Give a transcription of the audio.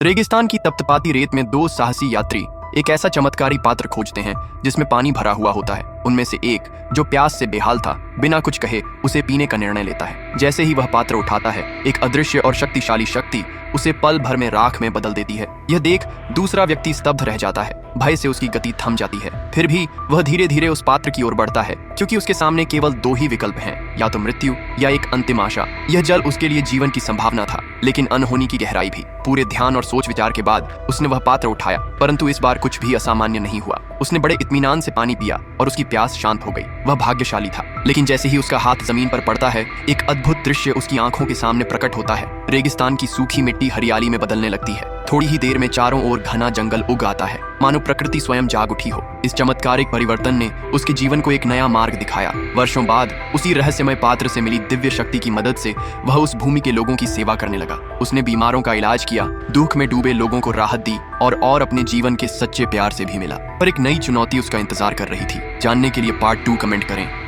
रेगिस्तान की तप्तपाती रेत में दो साहसी यात्री एक ऐसा चमत्कारी पात्र खोजते हैं जिसमें पानी भरा हुआ होता है। उनमें से एक, जो प्यास से बेहाल था, बिना कुछ कहे उसे पीने का निर्णय लेता है। जैसे ही वह पात्र उठाता है, एक अदृश्य और शक्तिशाली शक्ति उसे पल भर में राख में बदल देती है। यह देख दूसरा व्यक्ति स्तब्ध रह जाता है। भय से उसकी गति थम जाती है। फिर भी वह धीरे धीरे उस पात्र की ओर बढ़ता है, क्योंकि उसके सामने केवल दो ही विकल्प हैं, या तो मृत्यु या एक अंतिम आशा। यह जल उसके लिए जीवन की संभावना था, लेकिन अनहोनी की गहराई भी। पूरे ध्यान और सोच विचार के बाद उसने वह पात्र उठाया, परंतु इस बार कुछ भी असामान्य नहीं हुआ। उसने बड़े इत्मीनान से पानी पिया और उसकी प्यास शांत हो गई। वह भाग्यशाली था। लेकिन जैसे ही उसका हाथ जमीन पर पड़ता है, एक अद्भुत दृश्य उसकी आंखों के सामने प्रकट होता है। रेगिस्तान की सूखी मिट्टी हरियाली में बदलने लगती है। थोड़ी ही देर में चारों ओर घना जंगल उग आता है, मानो प्रकृति स्वयं जाग उठी हो। इस चमत्कारिक परिवर्तन ने उसके जीवन को एक नया मार्ग दिखाया। वर्षों बाद उसी रहस्यमय पात्र से मिली दिव्य शक्ति की मदद से वह उस भूमि के लोगों की सेवा करने लगा। उसने बीमारों का इलाज किया, दुख में डूबे लोगों को राहत दी और अपने जीवन के सच्चे प्यार से भी मिला। पर एक नई चुनौती उसका इंतजार कर रही थी। जानने के लिए पार्ट 2 कमेंट करें।